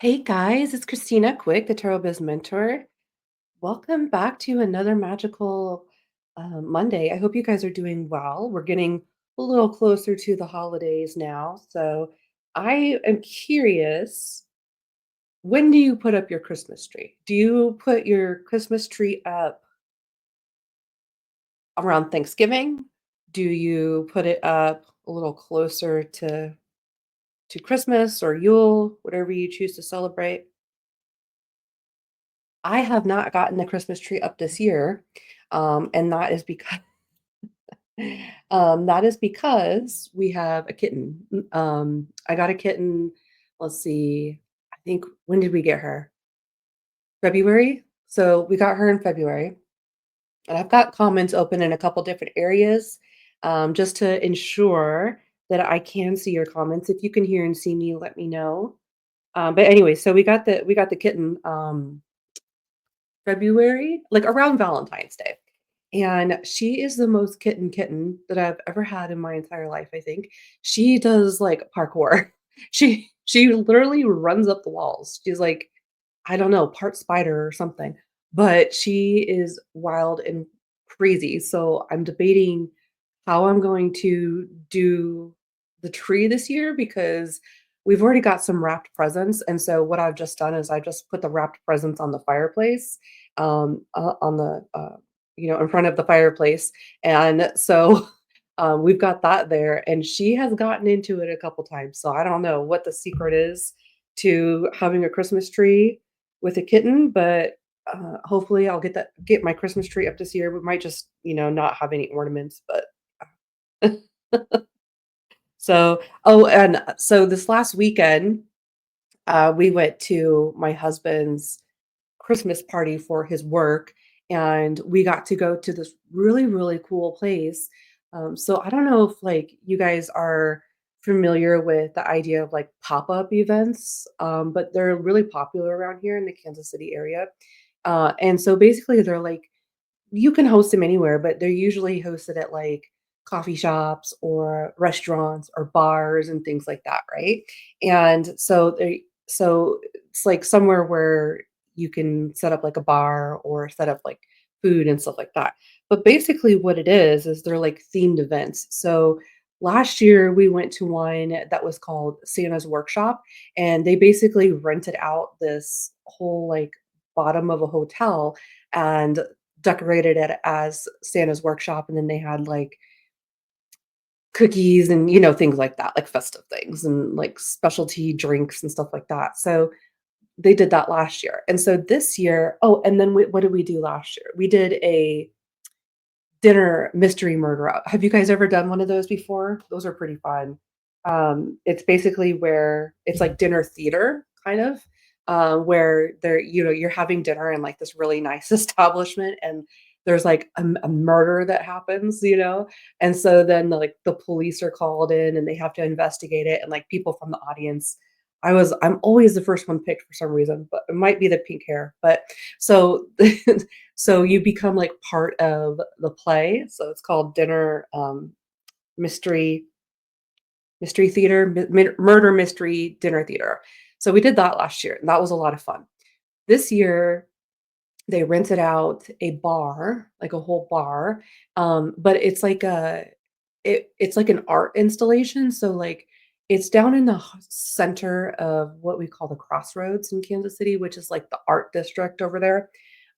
Hey guys, it's Christina Quick, the Tarot Biz Mentor. Welcome back to another magical Monday. I hope you guys are doing well. We're getting a little closer to the holidays now. So I am curious, when do you put up your Christmas tree? Do you put your Christmas tree up around Thanksgiving? Do you put it up a little closer to Christmas or Yule, whatever you choose to celebrate? I have not gotten the Christmas tree up this year, and that is because we have a kitten. I got a kitten, let's see, I think when did we get her? February? So we got her in February, and I've got comments open in a couple different areas, just to ensure that I can see your comments. If you can hear and see me, let me know. But anyway, so we got the kitten, February, like around Valentine's Day. And she is the most kitten that I've ever had in my entire life, I think. She does like parkour. She literally runs up the walls. She's like, I don't know, part spider or something, but she is wild and crazy. So I'm debating how I'm going to do the tree this year because we've already got some wrapped presents. And so what I've just done is I just put the wrapped presents on the fireplace, on the, in front of the fireplace. And so we've got that there. And she has gotten into it a couple times. So I don't know what the secret is to having a Christmas tree with a kitten, but hopefully I'll get my Christmas tree up this year. We might just, not have any ornaments, but so this last weekend, we went to my husband's Christmas party for his work, and we got to go to this really, really cool place. So I don't know if like you guys are familiar with the idea of like pop-up events, but they're really popular around here in the Kansas City area. And so basically they're like you can host them anywhere, but they're usually hosted at, like, coffee shops or restaurants or bars and things like that, right? And so it's, like, somewhere where you can set up, like, a bar or set up, like, food and stuff like that. But basically what it is they're, like, themed events. So last year, we went to one that was called Santa's Workshop, and they basically rented out this whole, like, bottom of a hotel and decorated it as Santa's workshop, and then they had, like, cookies and, things like that, like festive things and, like, specialty drinks and stuff like that. So, they did that last year, and so this year and then what did we do last year? We did a dinner mystery murder out. Have you guys ever done one of those before? Those are pretty fun. It's basically where it's like dinner theater kind of, where you're having dinner in like this really nice establishment and there's like a murder that happens, and so then like the police are called in and they have to investigate it and like people from the audience. I'm always the first one picked for some reason, but it might be the pink hair. But so so you become like part of the play. So it's called Dinner Mystery Mystery Theater, Murder Mystery Dinner Theater. So we did that last year, and that was a lot of fun. This year, they rented out a bar, like a whole bar, but it's like an art installation. So like it's down in the center of what we call the Crossroads in Kansas City, which is like the art district over there.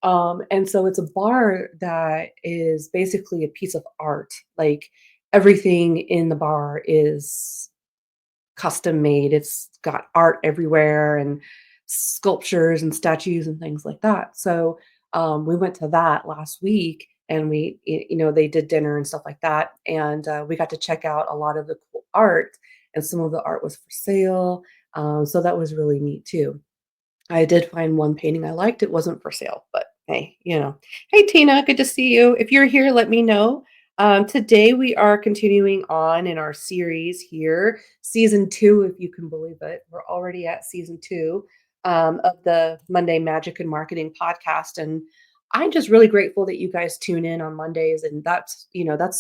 And so it's a bar that is basically a piece of art. Like everything in the bar is custom made. It's got art everywhere and sculptures and statues and things like that. So we went to that last week and they did dinner and stuff like that. And we got to check out a lot of the cool art and some of the art was for sale. So that was really neat too. I did find one painting I liked. It wasn't for sale, but hey. Hey, Tina, good to see you. If you're here, let me know. Today we are continuing on in our series here, season two, if you can believe it. We're already at season two of the Monday Magic and Marketing podcast, and I'm just really grateful that you guys tune in on Mondays, and that's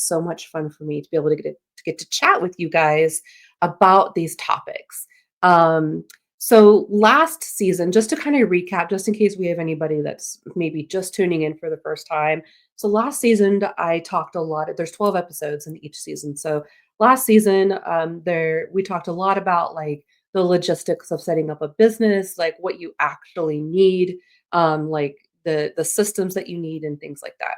so much fun for me to be able to get to chat with you guys about these topics. Um, So last season, just to kind of recap, just in case we have anybody that's maybe just tuning in for the first time. So last season, I talked a lot. There's 12 episodes in each season. So last season, there we talked a lot about like the logistics of setting up a business, like what you actually need, like the systems that you need, and things like that.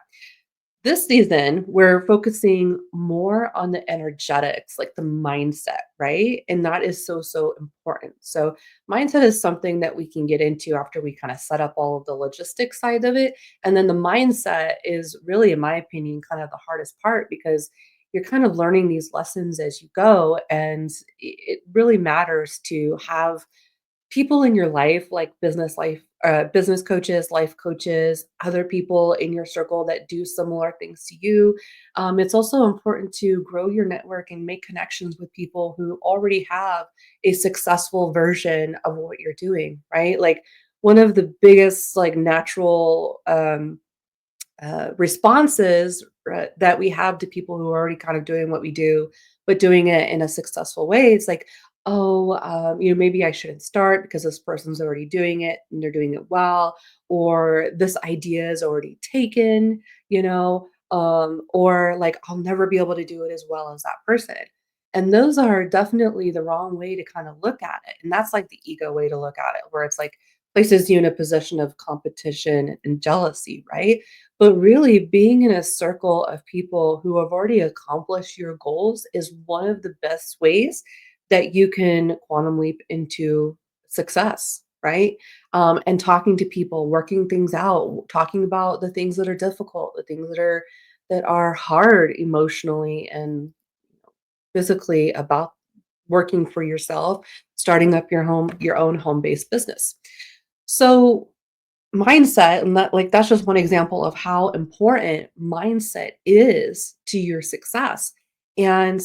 This season, we're focusing more on the energetics, like the mindset, right? And that is so, so important. So, mindset is something that we can get into after we kind of set up all of the logistics side of it. And then the mindset is really, in my opinion, kind of the hardest part because you're kind of learning these lessons as you go. And it really matters to have people in your life, like business coaches, life coaches, other people in your circle that do similar things to you. It's also important to grow your network and make connections with people who already have a successful version of what you're doing, right? Like one of the biggest like natural responses that we have to people who are already kind of doing what we do, but doing it in a successful way. It's like, oh, maybe I shouldn't start because this person's already doing it and they're doing it well, or this idea is already taken, or like I'll never be able to do it as well as that person. And those are definitely the wrong way to kind of look at it. And that's like the ego way to look at it, where it's like places you in a position of competition and jealousy, right? But really, being in a circle of people who have already accomplished your goals is one of the best ways that you can quantum leap into success, right? And talking to people, working things out, talking about the things that are difficult, the things that are hard emotionally and physically about working for yourself, starting up your own home-based business. So mindset and that's just one example of how important mindset is to your success. And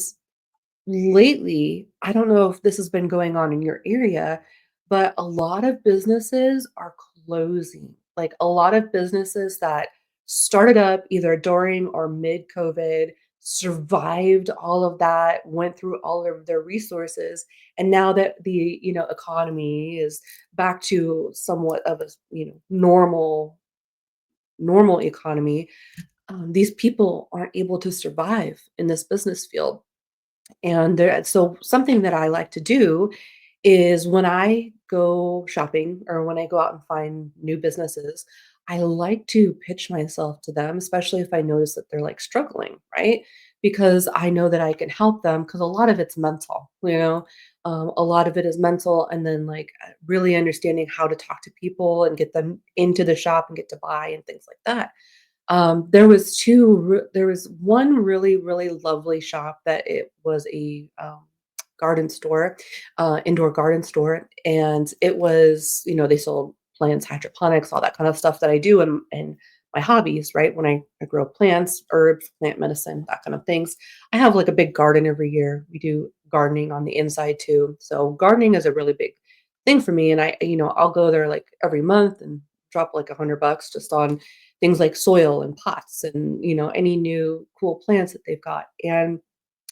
lately, I don't know if this has been going on in your area, but a lot of businesses are closing. Like a lot of businesses that started up either during or mid COVID, survived all of that, went through all of their resources, and now that the economy is back to somewhat of a normal economy, these people aren't able to survive in this business field. And so something that I like to do is when I go shopping or when I go out and find new businesses, I like to pitch myself to them, especially if I notice that they're like struggling, right? Because I know that I can help them because a lot of it's mental, a lot of it is mental. And then like really understanding how to talk to people and get them into the shop and get to buy and things like that. There was one really, really lovely shop that it was a, garden store, indoor garden store, and it was, they sold plants, hydroponics, all that kind of stuff that I do and my hobbies, right? When I grow plants, herbs, plant medicine, that kind of things. I have like a big garden every year. We do gardening on the inside too. So gardening is a really big thing for me. And I'll go there like every month and drop like $100 just on things like soil and pots and any new cool plants that they've got. And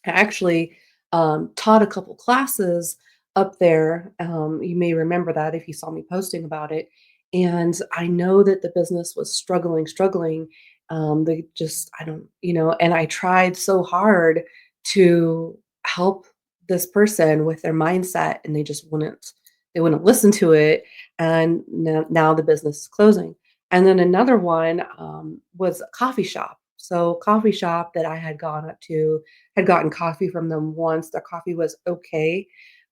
I actually taught a couple classes up there. You may remember that if you saw me posting about it. And I know that the business was struggling. They just, I don't, and I tried so hard to help this person with their mindset, and they wouldn't listen to it. And now the business is closing. And then another one was a coffee shop. So, coffee shop that I had gone up to, had gotten coffee from them once. Their coffee was okay.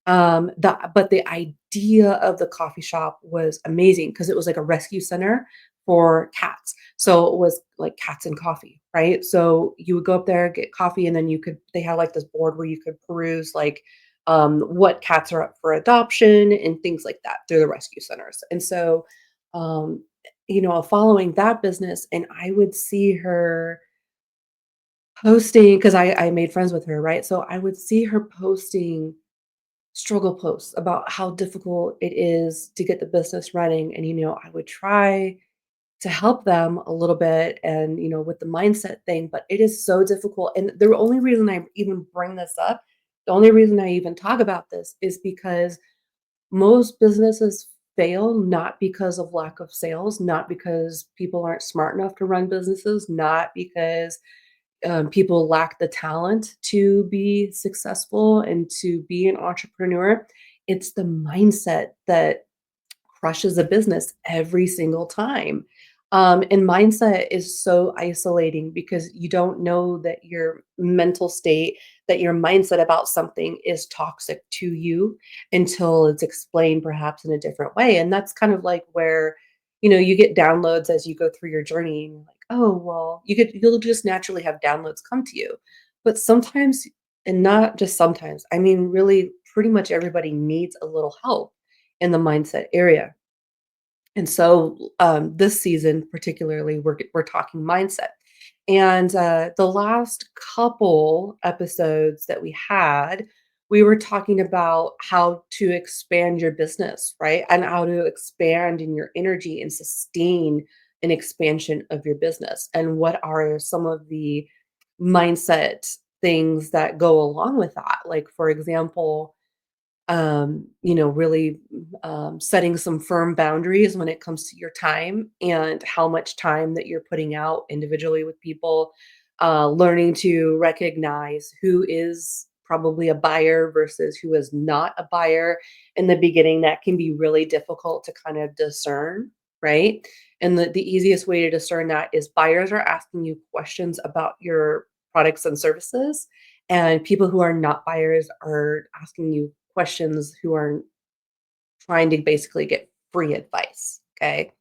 But the idea of the coffee shop was amazing because it was like a rescue center for cats. So it was like cats and coffee, right? So you would go up there, get coffee, and then they had like this board where you could peruse like what cats are up for adoption and things like that through the rescue centers. And so, um, following that business, and I would see her posting because I made friends with her, right? So I would see her posting struggle posts about how difficult it is to get the business running. And, I would try to help them a little bit and, with the mindset thing, but it is so difficult. And the only reason I even bring this up, the only reason I even talk about this is because most businesses fail not because of lack of sales, not because people aren't smart enough to run businesses, not because people lack the talent to be successful and to be an entrepreneur. It's the mindset that crushes a business every single time. And mindset is so isolating because you don't know that your mental state, that your mindset about something is toxic to you until it's explained perhaps in a different way. And that's kind of like where, you get downloads as you go through your journey and you're like, oh, well, you'll just naturally have downloads come to you. But sometimes, and not just sometimes, I mean, really, pretty much everybody needs a little help in the mindset area. And so, this season particularly, we're talking mindset. And, the last couple episodes that we had, we were talking about how to expand your business, right? And how to expand in your energy and sustain an expansion of your business. And what are some of the mindset things that go along with that? Like, for example, really setting some firm boundaries when it comes to your time and how much time that you're putting out individually with people, learning to recognize who is probably a buyer versus who is not a buyer in the beginning. That can be really difficult to kind of discern, right? And the easiest way to discern that is buyers are asking you questions about your products and services, and people who are not buyers are asking you questions who are trying to basically get free advice, okay?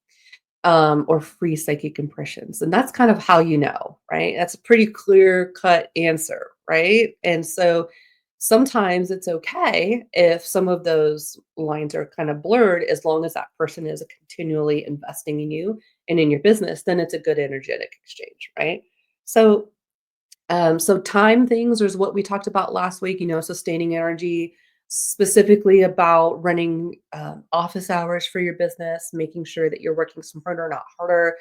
Or free psychic impressions. And that's kind of how you know, right? That's a pretty clear cut answer, right? And so sometimes it's okay if some of those lines are kind of blurred as long as that person is continually investing in you and in your business, then it's a good energetic exchange, right? So so time things is what we talked about last week, sustaining energy, specifically about running office hours for your business, making sure that you're working smarter, not harder,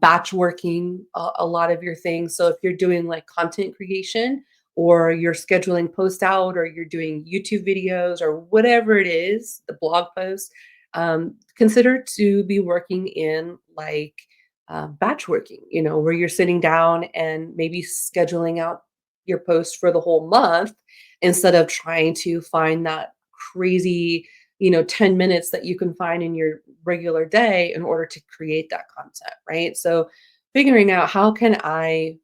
batch working a lot of your things. So if you're doing like content creation or you're scheduling post out or you're doing YouTube videos or whatever it is, the blog posts, consider to be working in like batch working, where you're sitting down and maybe scheduling out your post for the whole month instead of trying to find that crazy, 10 minutes that you can find in your regular day in order to create that content, right? So figuring out how can I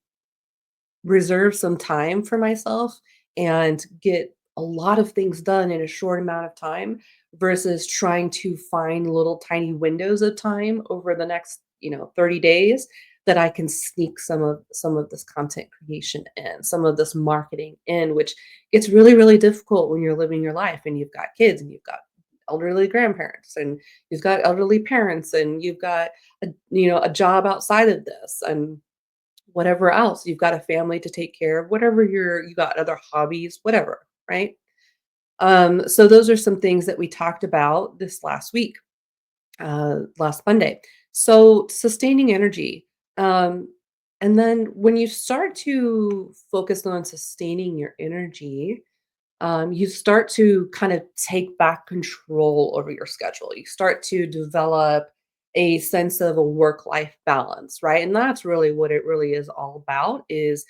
reserve some time for myself and get a lot of things done in a short amount of time versus trying to find little tiny windows of time over the next 30 days that I can sneak some of this content creation in, some of this marketing in, which gets really really difficult when you're living your life and you've got kids and you've got elderly grandparents and you've got elderly parents and you've got a job outside of this and whatever else. You've got a family to take care of, whatever you got other hobbies, whatever, right? So those are some things that we talked about this last week, last Monday. So sustaining energy. Um, and then when you start to focus on sustaining your energy, you start to kind of take back control over your schedule. You start to develop a sense of a work-life balance, right? And that's really what it really is all about is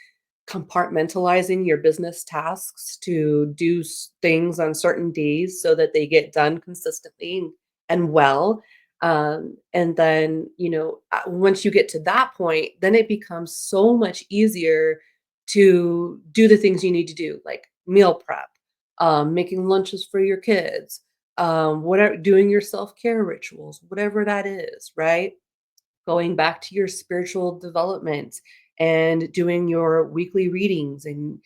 compartmentalizing your business tasks to do things on certain days so that they get done consistently and well. And then, once you get to that point, then it becomes so much easier to do the things you need to do, like meal prep, making lunches for your kids, whatever, doing your self care rituals, whatever that is, right? Going back to your spiritual development and doing your weekly readings and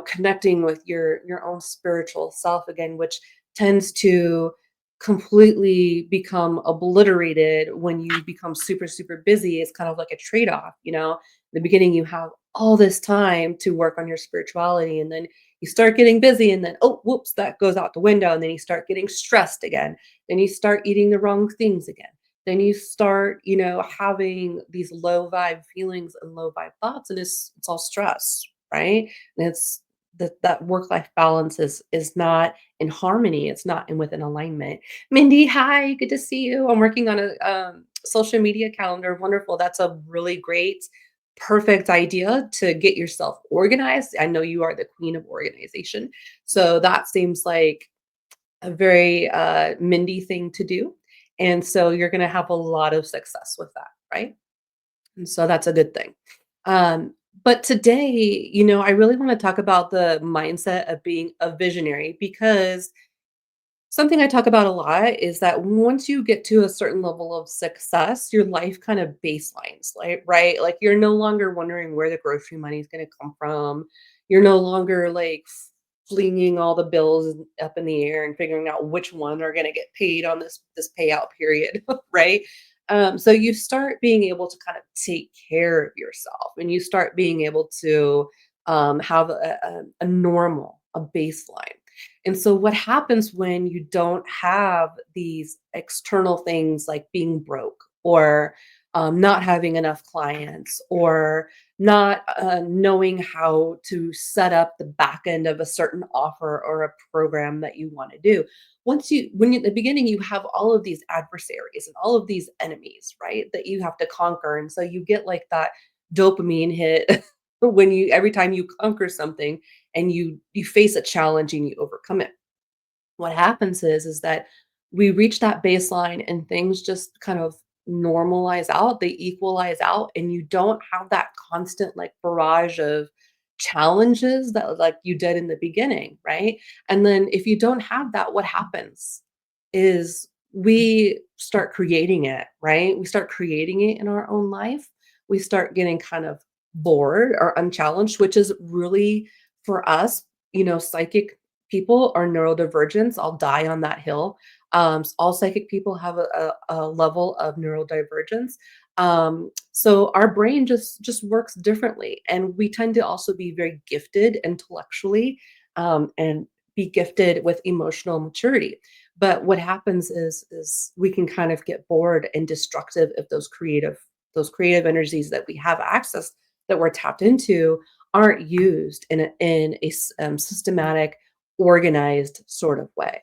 connecting with your own spiritual self again, which tends to completely become obliterated when you become super super busy. It's kind of like a trade-off. In the beginning you have all this time to work on your spirituality, and then you start getting busy, and then oh whoops, that goes out the window, and then you start getting stressed again, then you start eating the wrong things again, then you start, having these low vibe feelings and low vibe thoughts, and it's all stress, right? And it's that work-life balance is not in harmony, it's not in with an alignment. Mindy, hi, good to see you. I'm working on a, social media calendar, wonderful. That's a really great, perfect idea to get yourself organized. I know you are the queen of organization, so that seems like a very, Mindy thing to do, and so you're gonna have a lot of success with that, right? And so that's a good thing. But today, I really want to talk about the mindset of being a visionary because something I talk about a lot is that once you get to a certain level of success, your life kind of baselines, like, right? Like you're no longer wondering where the grocery money is going to come from. You're no longer like flinging all the bills up in the air and figuring out which one are going to get paid on this payout period, right? So you start being able to kind of take care of yourself, and you start being able to have a normal, a baseline. And so what happens when you don't have these external things like being broke or not having enough clients or not knowing how to set up the back end of a certain offer or a program that you want to do? When you at the beginning, you have all of these adversaries and all of these enemies, right? That you have to conquer. And so you get like that dopamine hit when you every time you conquer something and you face a challenge and you overcome it. What happens is that we reach that baseline and things just kind of normalize out, they equalize out, and you don't have that constant like barrage of challenges that like you did in the beginning, right? And then if you don't have that, what happens is we start creating it, right? We start creating it in our own life. We start getting kind of bored or unchallenged, which is really for us, psychic people are neurodivergents. I'll die on that hill. All psychic people have a level of neurodivergence. So our brain just works differently, and we tend to also be very gifted intellectually, and be gifted with emotional maturity. But what happens is we can kind of get bored and destructive if those creative energies that we have access that we're tapped into aren't used in a systematic, organized sort of way,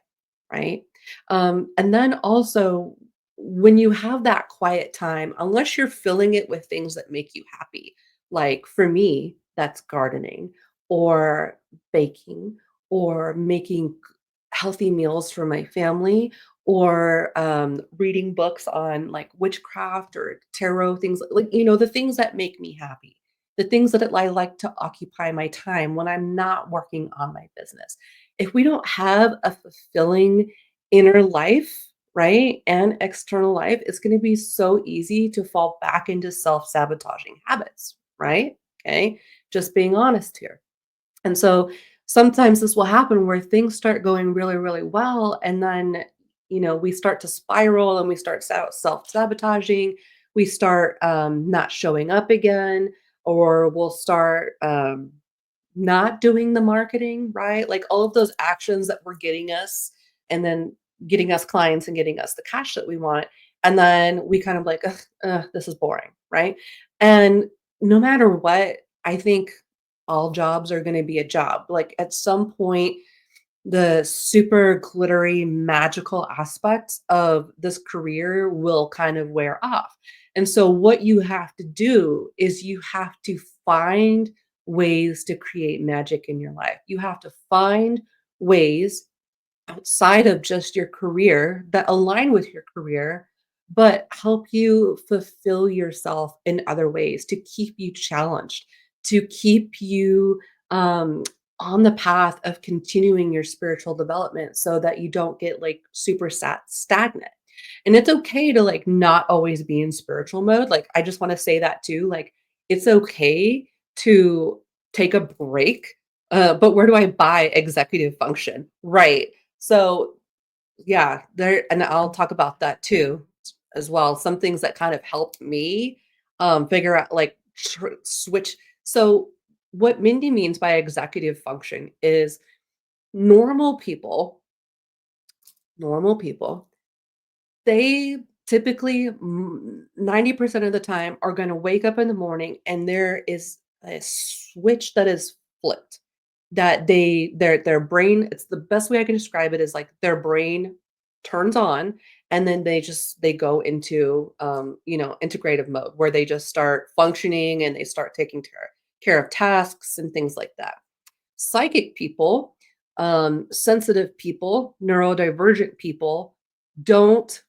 right? And then also, when you have that quiet time, unless you're filling it with things that make you happy, like for me, that's gardening or baking or making healthy meals for my family or reading books on like witchcraft or tarot things like the things that make me happy, the things that I like to occupy my time when I'm not working on my business. If we don't have a fulfilling inner life, right, and external life, it's going to be so easy to fall back into self-sabotaging habits, right? Okay, just being honest here. And so sometimes this will happen where things start going really, really well. And then, we start to spiral and we start self sabotaging. We start not showing up again, or we'll start not doing the marketing, right? Like all of those actions that were getting us and then getting us clients and getting us the cash that we want. And then we kind of like, ugh, this is boring, right? And no matter what, I think all jobs are going to be a job. Like at some point, the super glittery, magical aspects of this career will kind of wear off. And so, what you have to do is you have to find ways to create magic in your life. You have to find ways outside of just your career that align with your career, but help you fulfill yourself in other ways to keep you challenged, to keep you on the path of continuing your spiritual development so that you don't get like super stagnant. And it's okay to like not always be in spiritual mode. Like, I just want to say that too. Like, it's okay to take a break. But where do I buy executive function? Right. So, yeah, there and I'll talk about that too as well. Some things that kind of helped me figure out like switch. So, what Mindy means by executive function is normal people, normal people, they typically 90% of the time are going to wake up in the morning and there is a switch that is flipped. that their brain, it's the best way I can describe it is like their brain turns on, and then they go into, integrative mode where they just start functioning and they start taking care of tasks and things like that. Psychic people, sensitive people, neurodivergent people don't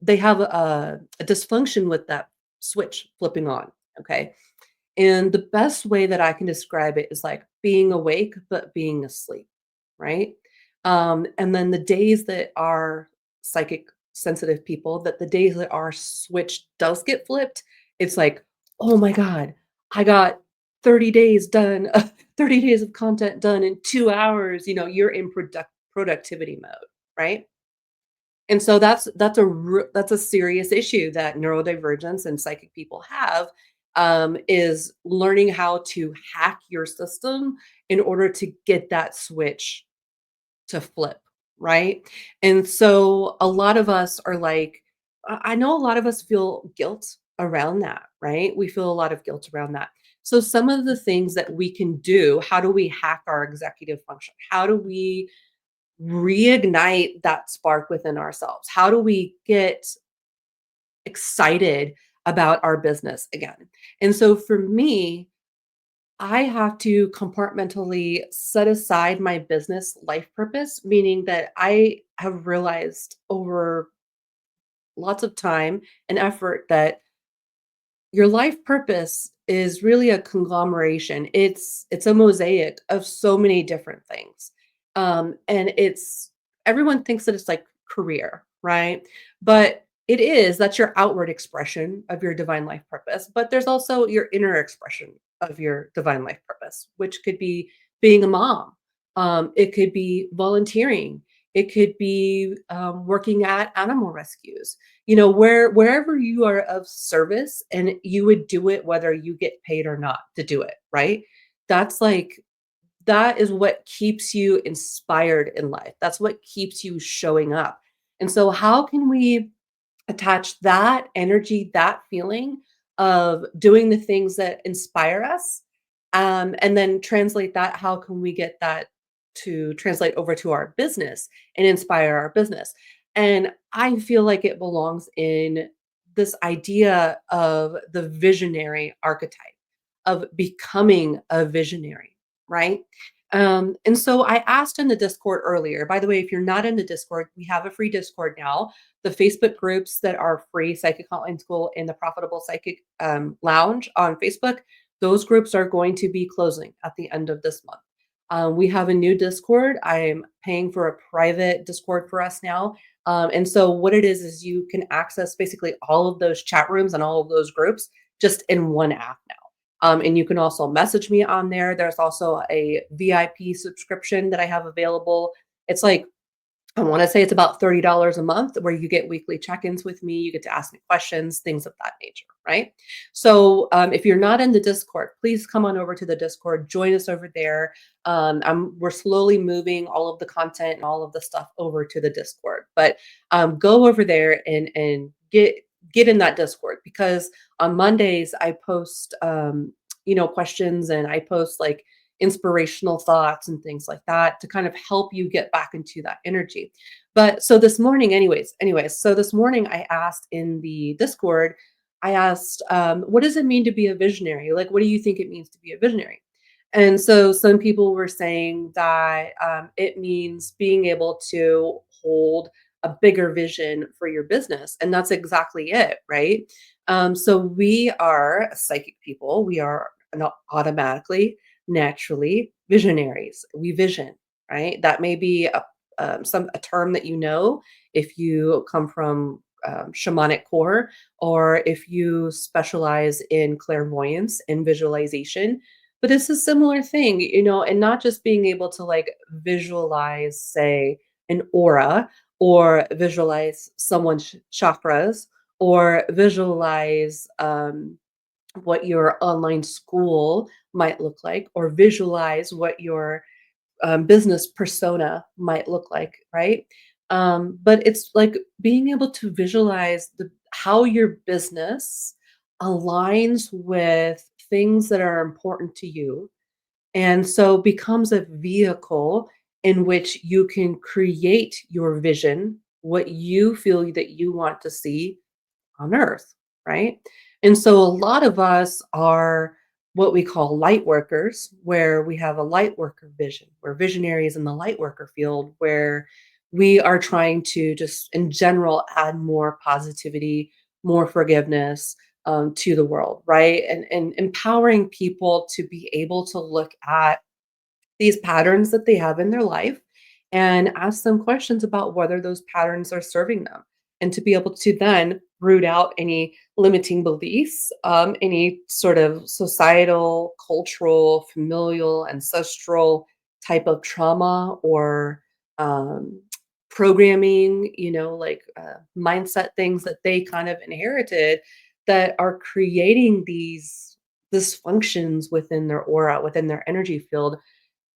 they have a dysfunction with that switch flipping on, okay? And the best way that I can describe it is like being awake, but being asleep, right? And then the days that are psychic sensitive people, that the days that our switch does get flipped, it's like, oh my God, I got 30 days done, 30 days of content done in 2 hours. You're in productivity mode, right? And so that's a serious issue that neurodivergence and psychic people have, is learning how to hack your system in order to get that switch to flip, right? And so a lot of us are like, I know a lot of us feel guilt around that, right? We feel a lot of guilt around that. So some of the things that we can do, how do we hack our executive function? How do we reignite that spark within ourselves? How do we get excited about our business again? And so for me, I have to compartmentally set aside my business life purpose, meaning that I have realized over lots of time and effort that your life purpose is really a conglomeration. It's a mosaic of so many different things. And it's everyone thinks that it's like career, right? But that's your outward expression of your divine life purpose. But there's also your inner expression of your divine life purpose, which could be being a mom. It could be volunteering. It could be working at animal rescues, wherever you are of service, and you would do it whether you get paid or not to do it, right? That's like that is what keeps you inspired in life. That's what keeps you showing up. And so how can we attach that energy, that feeling of doing the things that inspire us, and then translate that? How can we get that to translate over to our business and inspire our business? And I feel like it belongs in this idea of the visionary archetype, of becoming a visionary, right? And so I asked in the Discord earlier. By the way, if you're not in the Discord, we have a free Discord now. The Facebook groups that are free, Psychic Hotline School and the Profitable Psychic Lounge on Facebook, those groups are going to be closing at the end of this month. We have a new Discord. I'm paying for a private Discord for us now. And so what it is you can access basically all of those chat rooms and all of those groups just in one app now. And you can also message me on there. There's also a VIP subscription that I have available. It's like, I want to say it's about $30 a month where you get weekly check-ins with me. You get to ask me questions, things of that nature, right? So if you're not in the Discord, please come on over to the Discord, join us over there. We're slowly moving all of the content and all of the stuff over to the Discord, but go over there and get in that Discord, because on Mondays I post questions, and I post like inspirational thoughts and things like that to kind of help you get back into that energy. But so this morning, so this morning I asked in the Discord, I asked, what does it mean to be a visionary? Like, what do you think it means to be a visionary? And so some people were saying that it means being able to hold a bigger vision for your business. And that's exactly it, right? So we are psychic people. We are not automatically, naturally visionaries. We vision, right? That may be a term that if you come from shamanic core, or if you specialize in clairvoyance and visualization. But it's a similar thing, and not just being able to like visualize, say, an aura, or visualize someone's chakras, or visualize what your online school might look like, or visualize what your business persona might look like, right? But it's like being able to visualize how your business aligns with things that are important to you, And so becomes a vehicle in which you can create your vision, what you feel that you want to see on earth, right? And so a lot of us are what we call light workers, where we have a light worker vision. We're visionaries in the light worker field, where we are trying to just in general add more positivity, more forgiveness to the world, right? And empowering people to be able to look at these patterns that they have in their life and ask them questions about whether those patterns are serving them and to be able to then root out any limiting beliefs, any sort of societal, cultural, familial, ancestral type of trauma or um, programming, like mindset things that they kind of inherited that are creating these dysfunctions within their aura, within their energy field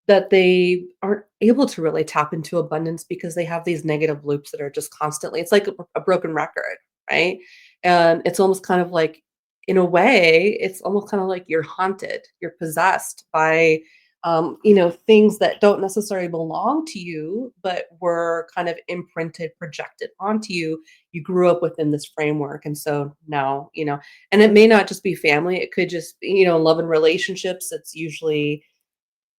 that they aren't able to really tap into abundance because they have these negative loops that are just constantly it's like a broken record, right? And it's almost kind of like in a way, it's almost kind of like you're haunted, you're possessed by things that don't necessarily belong to you, but were kind of imprinted, projected onto you. You grew up within this framework. And so now, and it may not just be family, it could just be, love and relationships. It's usually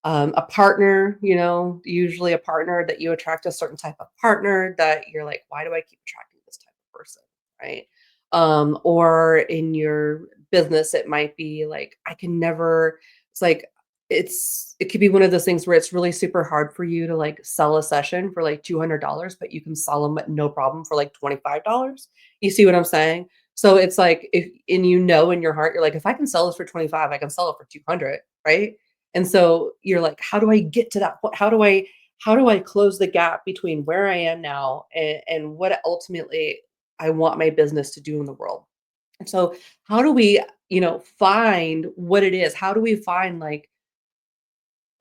a partner, usually a partner that you attract a certain type of partner that you're like, why do I keep attracting this type of person? Right. Or in your business, it might be like, I can never, it's like, it could be one of those things where it's really super hard for you to like sell a session for like $200, but you can sell them at no problem for like $25. You see what I'm saying? So it's like, if, and in your heart, you're like, if I can sell this for 25, I can sell it for 200. Right. And so you're like, how do I get to that point? How do I close the gap between where I am now and what ultimately I want my business to do in the world? And so how do we, find what it is? How do we find like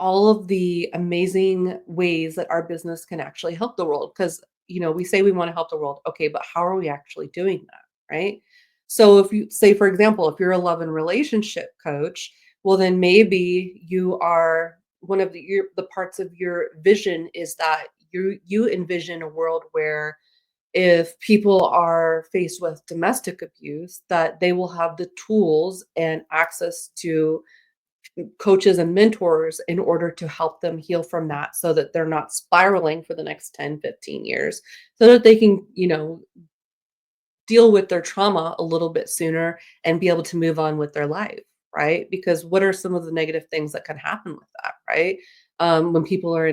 all of the amazing ways that our business can actually help the world? Because, we say we want to help the world. Okay, but how are we actually doing that? Right. So if you say, for example, if you're a love and relationship coach, well, then maybe you are one of the parts of your vision is that you envision a world where if people are faced with domestic abuse, that they will have the tools and access to coaches and mentors in order to help them heal from that so that they're not spiraling for the next 10, 15 years so that they can, deal with their trauma a little bit sooner and be able to move on with their life, right? Because what are some of the negative things that can happen with that, right? When people are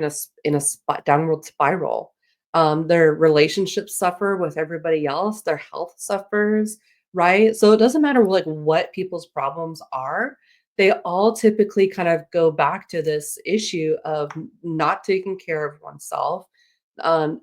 downward spiral, their relationships suffer with everybody else, their health suffers, right? So it doesn't matter like what people's problems are. They all typically kind of go back to this issue of not taking care of oneself,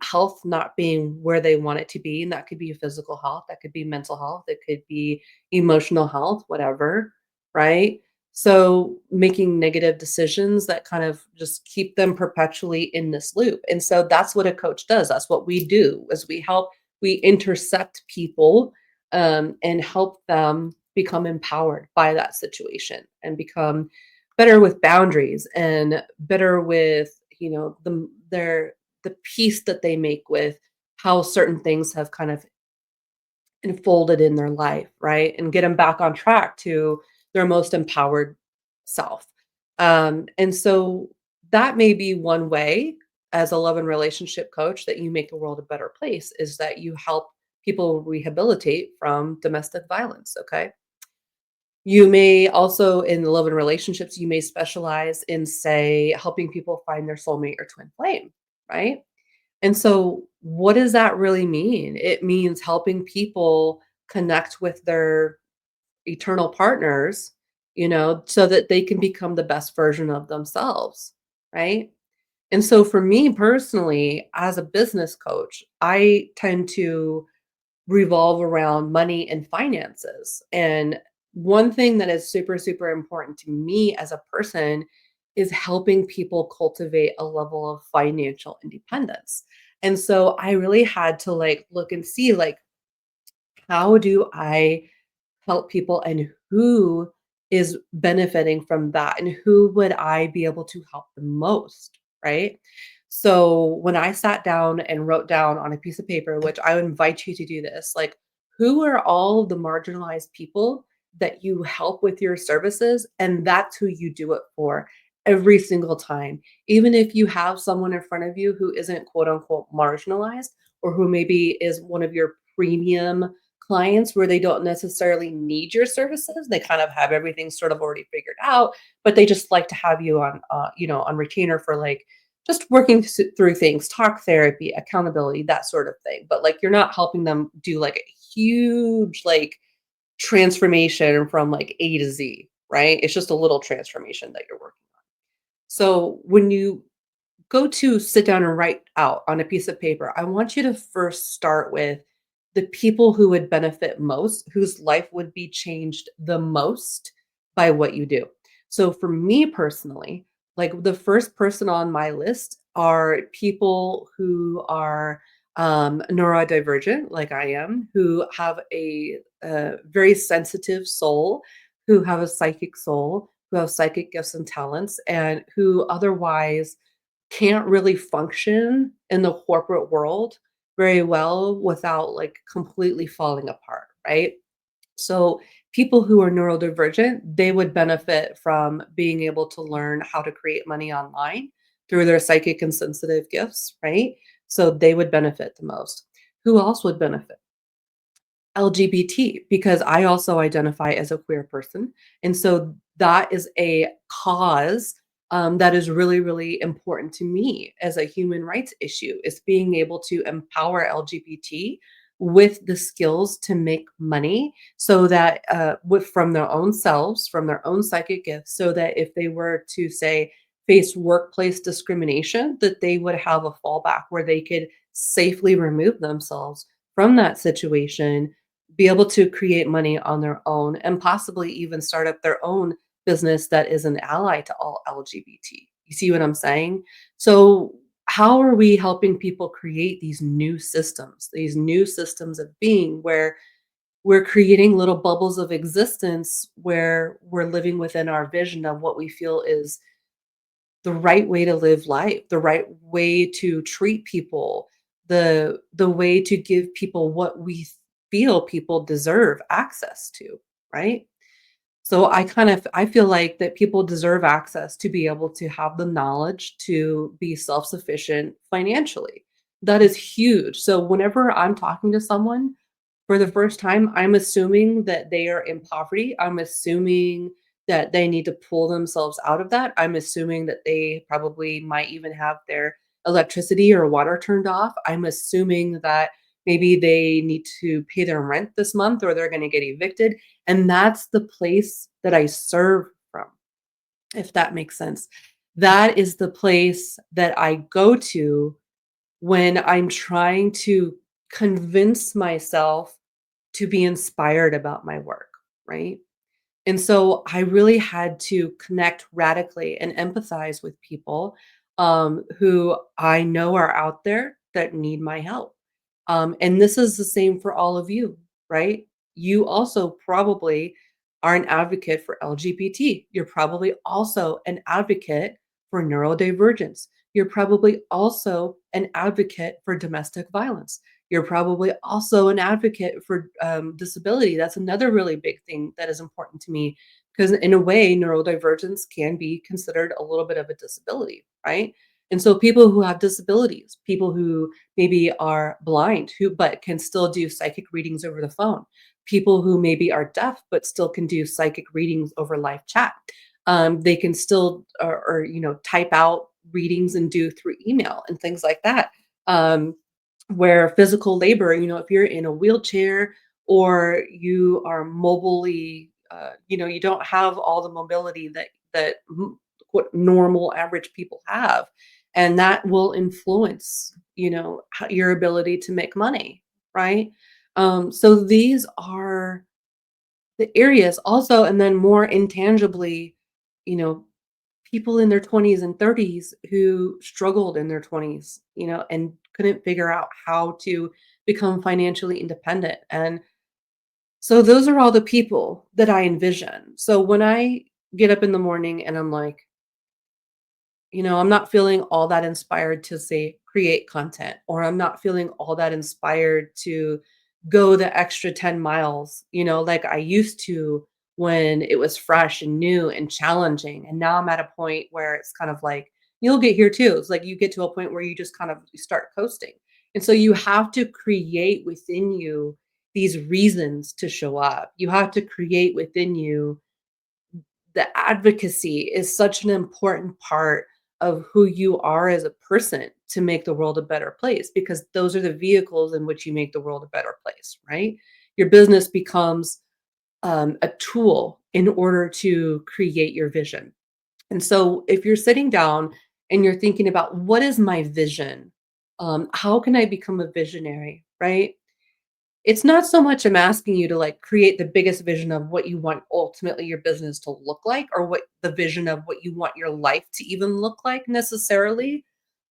health not being where they want it to be. And that could be physical health, that could be mental health, it could be emotional health, whatever, right? So making negative decisions that kind of just keep them perpetually in this loop. And so that's what a coach does. That's what we do is we intercept people and help them become empowered by that situation and become better with boundaries and better with, the peace that they make with how certain things have kind of unfolded in their life, right? And get them back on track to their most empowered self. And so that may be one way as a love and relationship coach that you make the world a better place is that you help people rehabilitate from domestic violence. Okay. You may also, in the love and relationships, you may specialize in, say, helping people find their soulmate or twin flame, right? And so, what does that really mean? It means helping people connect with their eternal partners, so that they can become the best version of themselves, right? And so, for me personally, as a business coach, I tend to revolve around money and finances. And one thing that is super, super important to me as a person is helping people cultivate a level of financial independence. And so I really had to like look and see like how do I help people and who is benefiting from that, and who would I be able to help the most, right? So when I sat down and wrote down on a piece of paper, which I would invite you to do this, like, who are all the marginalized people that you help with your services? And that's who you do it for every single time. Even if you have someone in front of you who isn't quote unquote marginalized, or who maybe is one of your premium clients where they don't necessarily need your services. They kind of have everything sort of already figured out, but they just like to have you on, on retainer for like just working through things, talk therapy, accountability, that sort of thing. But like you're not helping them do like a huge like transformation from like A to Z, right? It's just a little transformation that you're working. So when you go to sit down and write out on a piece of paper, I want you to first start with the people who would benefit most, whose life would be changed the most by what you do. So for me personally, like the first person on my list are people who are neurodivergent, like I am, who have a very sensitive soul, who have a psychic soul, who have psychic gifts and talents, and who otherwise can't really function in the corporate world very well without, like, completely falling apart, right? So, people who are neurodivergent, they would benefit from being able to learn how to create money online through their psychic and sensitive gifts, right? So, they would benefit the most. Who else would benefit? LGBT, because I also identify as a queer person. And so that is a cause that is really, really important to me as a human rights issue, is being able to empower LGBT with the skills to make money so that from their own selves, from their own psychic gifts, so that if they were to say face workplace discrimination, that they would have a fallback where they could safely remove themselves from that situation, be able to create money on their own, and possibly even start up their own business that is an ally to all LGBT. You see what I'm saying? So, how are we helping people create these new systems of being where we're creating little bubbles of existence where we're living within our vision of what we feel is the right way to live life, the right way to treat people, the way to give people what we feel people deserve access to, right? So I feel like that people deserve access to be able to have the knowledge to be self-sufficient financially. That is huge. So whenever I'm talking to someone for the first time, I'm assuming that they are in poverty. I'm assuming that they need to pull themselves out of that. I'm assuming that they probably might even have their electricity or water turned off. I'm assuming that maybe they need to pay their rent this month or they're going to get evicted. And that's the place that I serve from, if that makes sense. That is the place that I go to when I'm trying to convince myself to be inspired about my work, right? And so I really had to connect radically and empathize with people who I know are out there that need my help. And this is the same for all of you, right? You also probably are an advocate for LGBT. You're probably also an advocate for neurodivergence. You're probably also an advocate for domestic violence. You're probably also an advocate for disability. That's another really big thing that is important to me because, in a way, neurodivergence can be considered a little bit of a disability, right? And so, people who have disabilities, people who maybe are blind, who but can still do psychic readings over the phone, people who maybe are deaf but still can do psychic readings over live chat. They can still, type out readings and do through email and things like that. Where physical labor, if you're in a wheelchair or you are mobily, you don't have all the mobility that what normal average people have, and that will influence, your ability to make money, right? So these are the areas also, and then more intangibly, you know, people in their 20s and 30s who struggled in their 20s, and couldn't figure out how to become financially independent. And So those are all the people that I envision. So when I get up in the morning and I'm like, I'm not feeling all that inspired to say create content, or I'm not feeling all that inspired to go the extra 10 miles, like I used to when it was fresh and new and challenging. And now I'm at a point where it's kind of like, you'll get here too. It's like you get to a point where you just kind of you start coasting. And so you have to create within you these reasons to show up. You have to create within you the advocacy is such an important part of who you are as a person to make the world a better place, because those are the vehicles in which you make the world a better place, right? Your business becomes a tool in order to create your vision. And so if you're sitting down and you're thinking about what is my vision, how can I become a visionary, right? It's not so much I'm asking you to, like, create the biggest vision of what you want ultimately your business to look like, or what the vision of what you want your life to even look like necessarily,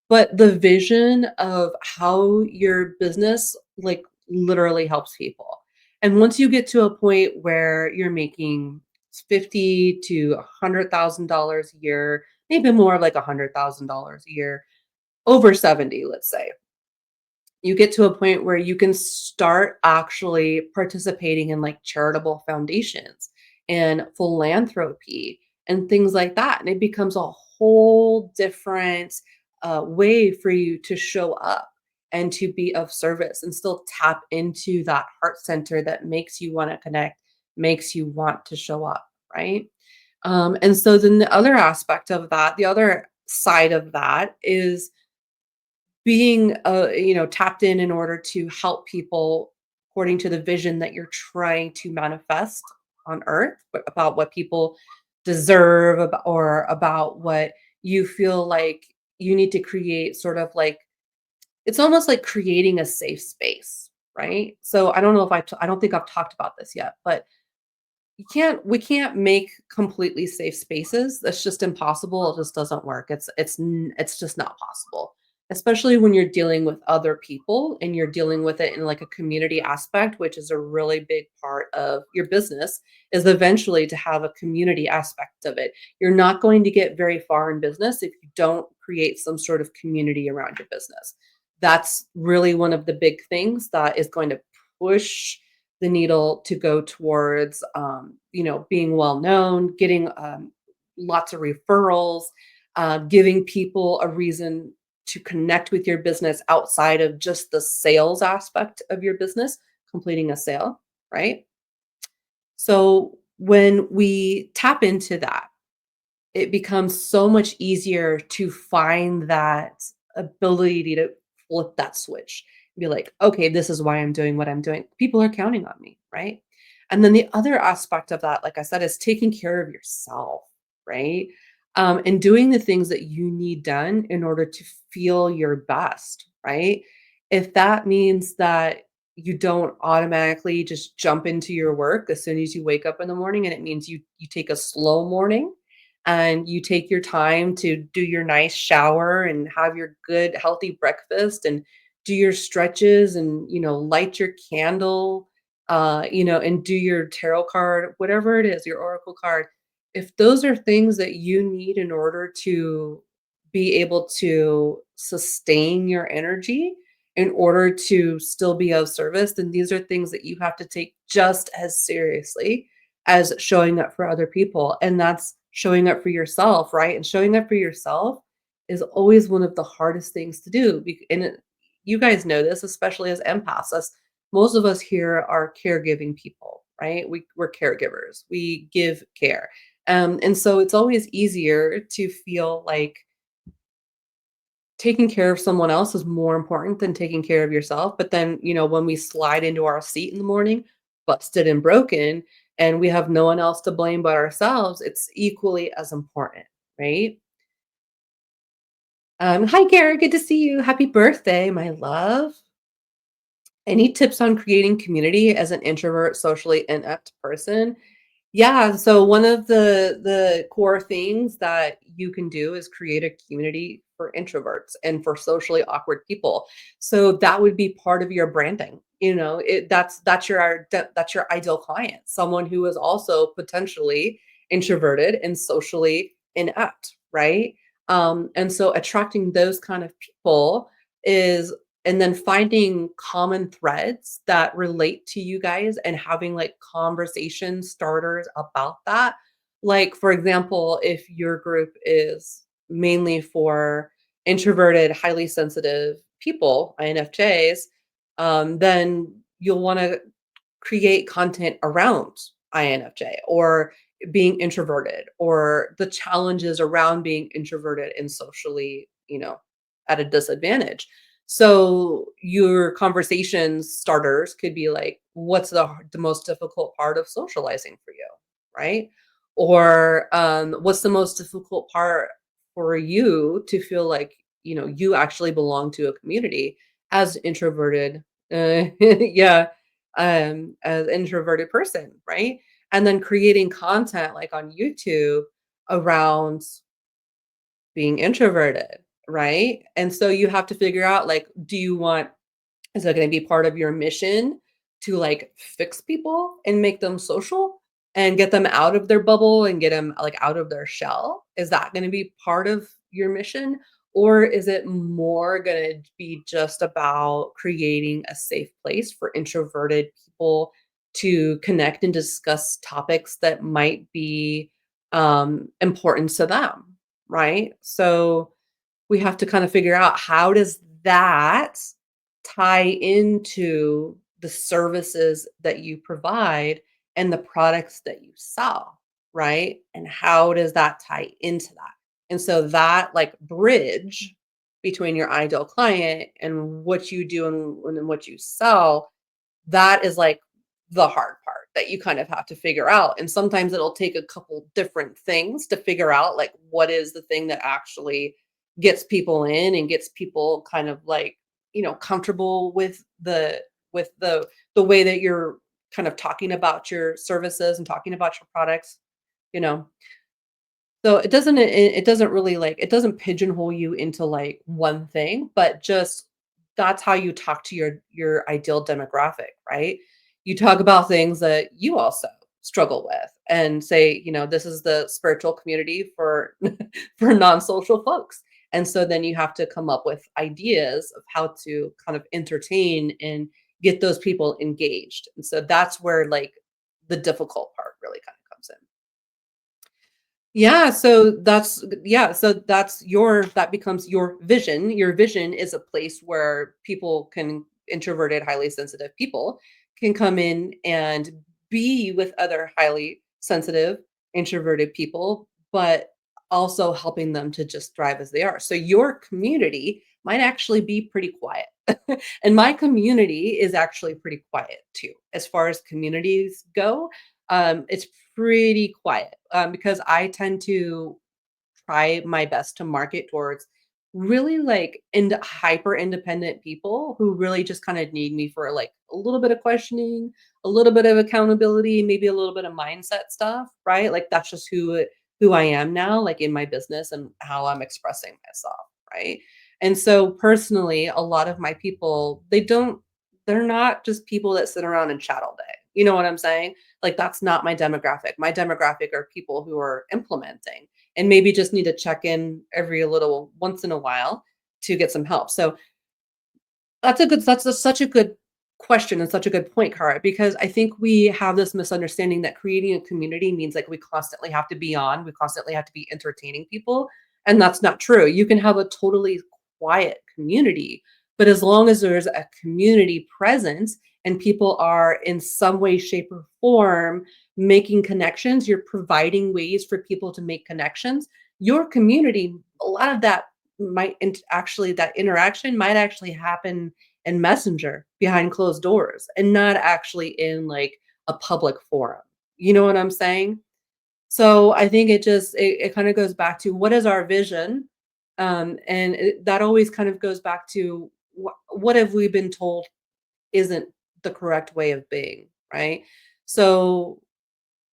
but the vision of how your business, like, literally helps people. And once you get to a point where you're making 50 to $100,000 a year, maybe more like $100,000 a year, over 70, let's say, you get to a point where you can start actually participating in like charitable foundations and philanthropy and things like that. And it becomes a whole different way for you to show up and to be of service and still tap into that heart center that makes you want to connect, makes you want to show up, right? And so then the other aspect of that, the other side of that is being tapped in order to help people according to the vision that you're trying to manifest on earth, but about what people deserve, or about what you feel like you need to create, sort of like it's almost like creating a safe space, right? So I don't know if I don't think I've talked about this yet, but we can't make completely safe spaces. That's just impossible. It just doesn't work. It's just not possible. Especially when you're dealing with other people and you're dealing with it in like a community aspect, which is a really big part of your business, is eventually to have a community aspect of it. You're not going to get very far in business if you don't create some sort of community around your business. That's really one of the big things that is going to push the needle to go towards, being well known, getting lots of referrals, giving people a reason to connect with your business outside of just the sales aspect of your business, completing a sale, right? So when we tap into that, it becomes so much easier to find that ability to flip that switch and be like, okay, this is why I'm doing what I'm doing. People are counting on me, right? And then the other aspect of that, like I said, is taking care of yourself, right? And doing the things that you need done in order to feel your best, right? If that means that you don't automatically just jump into your work as soon as you wake up in the morning, and it means you take a slow morning and you take your time to do your nice shower and have your good healthy breakfast and do your stretches and light your candle, and do your tarot card, whatever it is, your oracle card. If those are things that you need in order to be able to sustain your energy, in order to still be of service, then these are things that you have to take just as seriously as showing up for other people, and that's showing up for yourself, right? And showing up for yourself is always one of the hardest things to do, you guys know this, especially as empaths. Most of us here are caregiving people, right? We're caregivers. We give care. And so it's always easier to feel like taking care of someone else is more important than taking care of yourself. But then, when we slide into our seat in the morning, busted and broken, and we have no one else to blame but ourselves, it's equally as important, right? Hi, Garrett. Good to see you. Happy birthday, my love. Any tips on creating community as an introvert, socially inept person? Yeah, so one of the core things that you can do is create a community for introverts and for socially awkward people. So that would be part of your branding. that's your ideal client, someone who is also potentially introverted and socially inept, right? And so attracting those kind of people is and then finding common threads that relate to you guys and having like conversation starters about that. Like, for example, if your group is mainly for introverted, highly sensitive people, INFJs, then you'll want to create content around INFJ or being introverted or the challenges around being introverted and socially, at a disadvantage. So your conversation starters could be like, what's the most difficult part of socializing for you? Right? Or what's the most difficult part for you to feel like, you actually belong to a community as introverted? Yeah, as an introverted person, right? And then creating content like on YouTube around being introverted, right? And so you have to figure out like, is it gonna be part of your mission to, like, fix people and make them social and get them out of their bubble and get them, like, out of their shell? Is that gonna be part of your mission? Or is it more gonna be just about creating a safe place for introverted people to connect and discuss topics that might be, important to them, right? So we have to kind of figure out how does that tie into the services that you provide and the products that you sell, right? And how does that tie into that? And so that like bridge between your ideal client and what you do and what you sell, that is like the hard part that you kind of have to figure out. And sometimes it'll take a couple different things to figure out like what is the thing that actually gets people in and gets people kind of like, comfortable with the way that you're kind of talking about your services and talking about your products, you know. So it doesn't really like it doesn't pigeonhole you into like one thing, but just that's how you talk to your ideal demographic, right? You talk about things that you also struggle with and say, this is the spiritual community for for non-social folks. And so then you have to come up with ideas of how to kind of entertain and get those people engaged. And so that's where like the difficult part really kind of comes in. That becomes your vision. Your vision is a place where introverted, highly sensitive people can come in and be with other highly sensitive, introverted people, but also helping them to just thrive as they are. So your community might actually be pretty quiet. And my community is actually pretty quiet too. As far as communities go, it's pretty quiet, because I tend to try my best to market towards really like hyper independent people who really just kind of need me for like a little bit of questioning, a little bit of accountability, maybe a little bit of mindset stuff, right? Like that's just who I am now, like in my business and how I'm expressing myself, right? And so personally, a lot of my people, they're not just people that sit around and chat all day. You know what I'm saying? Like that's not my demographic. My demographic are people who are implementing and maybe just need to check in every little once in a while to get some help. So such a good question and such a good point, Cara, because I think we have this misunderstanding that creating a community means like we constantly have to be on, we constantly have to be entertaining people, and that's not true. You can have a totally quiet community, but as long as there's a community presence and people are in some way, shape, or form making connections, you're providing ways for people to make connections. Your community, a lot of that that interaction might actually happen in Messenger behind closed doors and not actually in like a public forum. You know what I'm saying? So I think it kind of goes back to what is our vision? That always kind of goes back to what have we been told isn't the correct way of being, right? So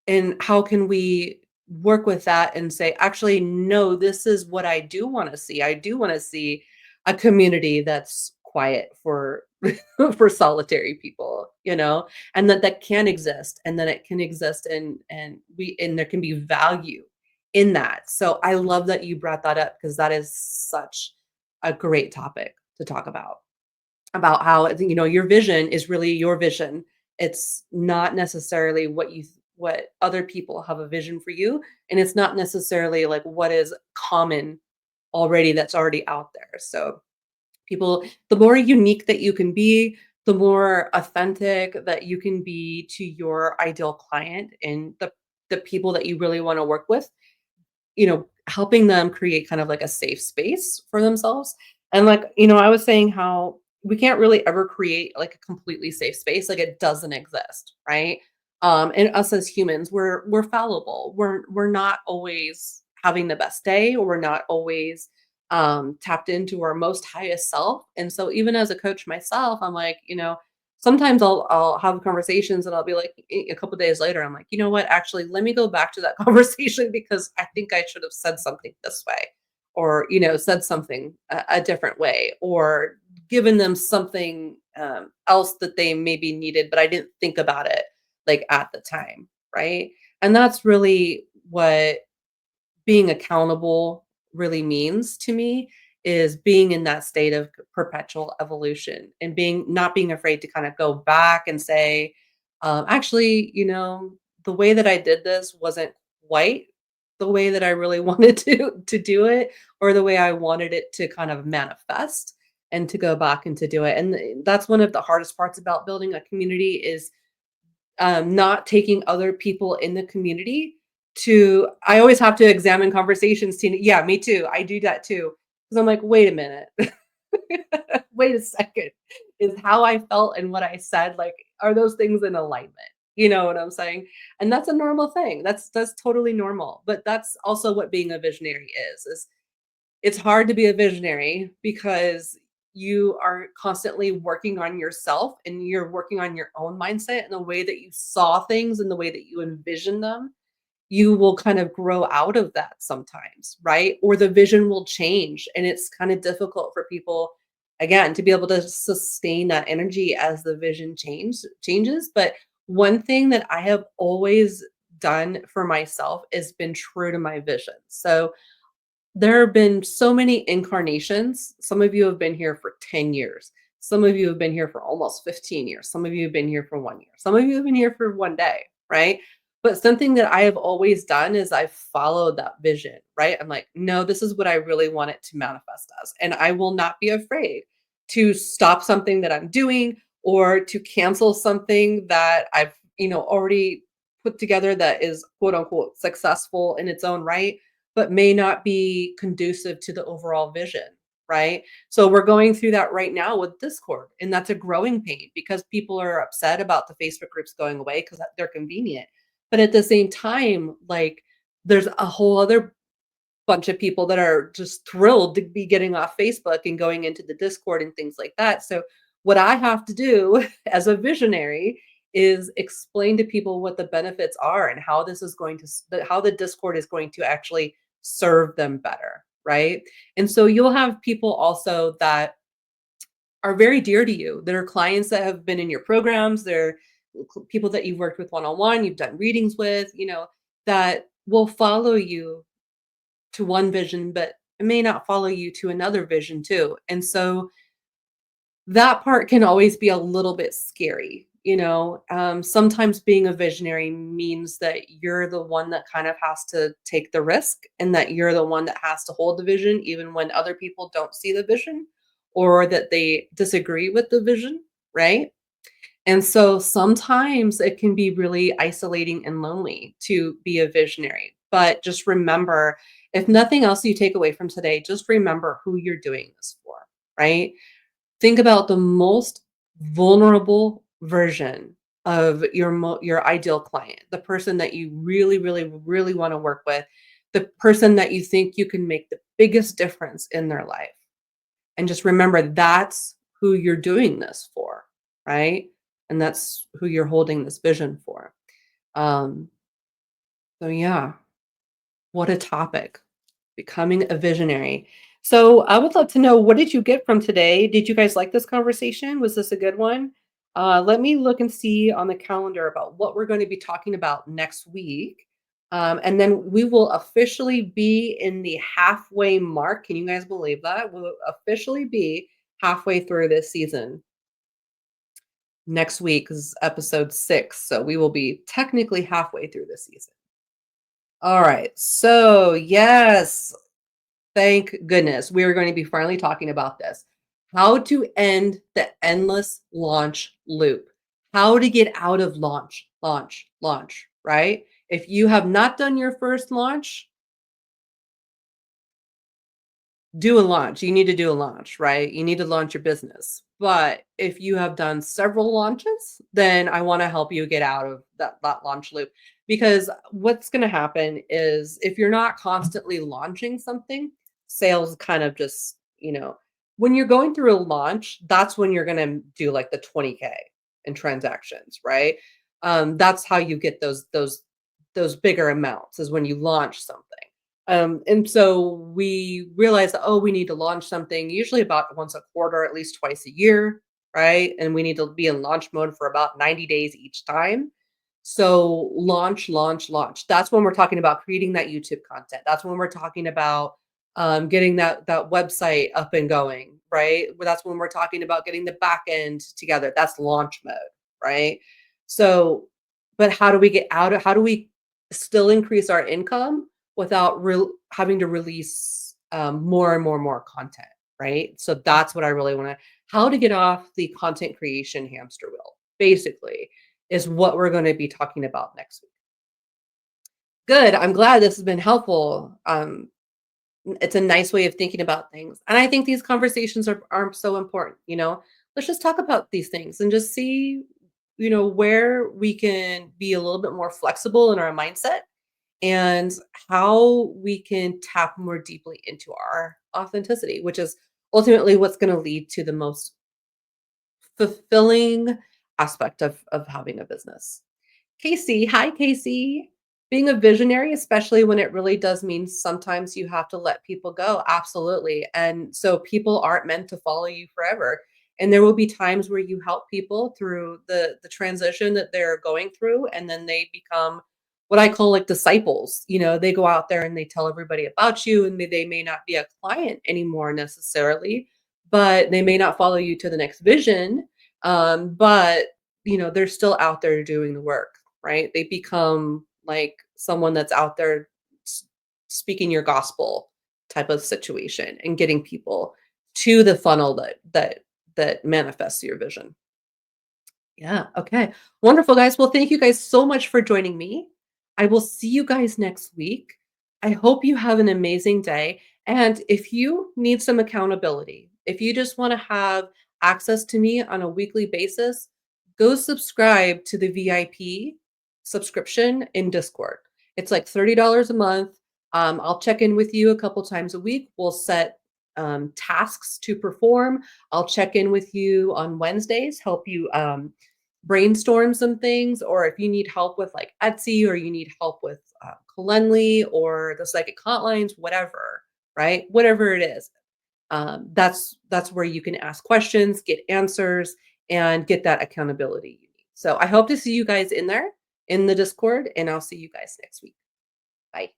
and how can we work with that and say, actually, no, this is what I do want to see. I do want to see a community that's quiet for for solitary people, and that can exist, and then it can exist, and there can be value in that. So I love that you brought that up because that is such a great topic to talk about how your vision is really your vision. It's not necessarily what other people have a vision for you, and it's not necessarily like what is common already that's already out there. So the more unique that you can be, the more authentic that you can be to your ideal client and the people that you really want to work with, helping them create kind of like a safe space for themselves. And like, I was saying how we can't really ever create like a completely safe space. Like it doesn't exist, right? And us as humans, we're fallible. We're not always having the best day, or we're not always tapped into our most highest self. And so even as a coach myself, I'm like, sometimes I'll have conversations and I'll be like a couple days later, I'm like, you know what? Actually, let me go back to that conversation because I think I should have said something this way, or said something a different way, or given them something else that they maybe needed, but I didn't think about it like at the time, right? And that's really what being accountable really means to me, is being in that state of perpetual evolution and not being afraid to kind of go back and say, actually, the way that I did this wasn't quite the way that I really wanted to do it, or the way I wanted it to kind of manifest, and to go back and to do it. And that's one of the hardest parts about building a community is not taking other people in the community to I always have to examine conversations to yeah, me too. I do that too. Because I'm like, wait a minute. Wait a second. Is how I felt and what I said, like, are those things in alignment? You know what I'm saying? And that's a normal thing. That's totally normal. But that's also what being a visionary is it's hard to be a visionary because you are constantly working on yourself, and you're working on your own mindset and the way that you saw things and the way that you envision them. You will kind of grow out of that sometimes, right? Or the vision will change, and it's kind of difficult for people again to be able to sustain that energy as the vision changes. But one thing that I have always done for myself is been true to my vision. So there have been so many incarnations. Some of you have been here for 10 years. Some of you have been here for almost 15 years. Some of you have been here for 1 year. Some of you have been here for 1 day, right? But something that I have always done is I've followed that vision, right? I'm like, no, this is what I really want it to manifest as. And I will not be afraid to stop something that I'm doing, or to cancel something that I've, already put together that is quote unquote successful in its own right, but may not be conducive to the overall vision, right? So we're going through that right now with Discord, and that's a growing pain because people are upset about the Facebook groups going away because they're convenient. But at the same time, like, there's a whole other bunch of people that are just thrilled to be getting off Facebook and going into the Discord and things like that. So what I have to do as a visionary is explain to people what the benefits are and how this is going to how the Discord is going to actually serve them better, right? And so you'll have people also that are very dear to you, that are clients that have been in your programs, they're people that you've worked with one-on-one, you've done readings with, that will follow you to one vision, but it may not follow you to another vision too. And so that part can always be a little bit scary. Sometimes being a visionary means that you're the one that kind of has to take the risk, and that you're the one that has to hold the vision, even when other people don't see the vision, or that they disagree with the vision, right? And so sometimes it can be really isolating and lonely to be a visionary. But just remember, if nothing else you take away from today, just remember who you're doing this for, right? Think about the most vulnerable version of your ideal client, the person that you really, really, really want to work with, the person that you think you can make the biggest difference in their life. And just remember that's who you're doing this for, right? And that's who you're holding this vision for. Um, so yeah, what a topic. Becoming a visionary. So I would love to know, what did you get from today? Did you guys like this conversation? Was this a good one? Let me look and see on the calendar about what we're going to be talking about next week. And then we will officially be in the halfway mark. Can you guys believe that? We'll officially be halfway through this season. Next week is episode 6. So we will be technically halfway through the season. All right. So, yes, thank goodness we are going to be finally talking about this. How to end the endless launch loop. How to get out of launch, right? If you have not done your first launch, do a launch. You need to do a launch, right? You need to launch your business. But if you have done several launches, then I want to help you get out of that launch loop. Because what's going to happen is, if you're not constantly launching something, sales kind of just, when you're going through a launch, that's when you're going to do like the 20K in transactions, right? That's how you get those bigger amounts, is when you launch something. And so we realized that, oh, we need to launch something usually about once a quarter, at least twice a year, right? And we need to be in launch mode for about 90 days each time. So launch, launch, launch. That's when we're talking about creating that YouTube content. That's when we're talking about getting that website up and going, right? That's when we're talking about getting the back end together. That's launch mode, right? So, but how do we get out of? How do we still increase our income without having to release more and more and more content, right? So that's what I really want to. How to get off the content creation hamster wheel, basically, is what we're going to be talking about next week. Good. I'm glad this has been helpful. It's a nice way of thinking about things, and I think these conversations are so important. Let's just talk about these things and just see, where we can be a little bit more flexible in our mindset, and how we can tap more deeply into our authenticity, which is ultimately what's going to lead to the most fulfilling aspect of having a business. Casey, hi Casey. Being a visionary, especially when it really does mean sometimes you have to let people go. Absolutely. And so people aren't meant to follow you forever. And there will be times where you help people through the transition that they're going through, and then they become what I call like disciples. They go out there and they tell everybody about you, and they may not be a client anymore necessarily, but they may not follow you to the next vision. But they're still out there doing the work, right? They become like someone that's out there s- speaking your gospel type of situation, and getting people to the funnel that manifests your vision. Yeah. Okay. Wonderful, guys. Well, thank you guys so much for joining me. I will see you guys next week. I hope you have an amazing day. And if you need some accountability, if you just want to have access to me on a weekly basis, go subscribe to the VIP subscription in Discord. It's like $30 a month. I'll check in with you a couple times a week. We'll set tasks to perform. I'll check in with you on Wednesdays, help you brainstorm some things, or if you need help with like Etsy, or you need help with Calendly or the psychic hotlines, whatever, right? Whatever it is, that's where you can ask questions, get answers, and get that accountability you need. So I hope to see you guys in there in the Discord, and I'll see you guys next week. Bye.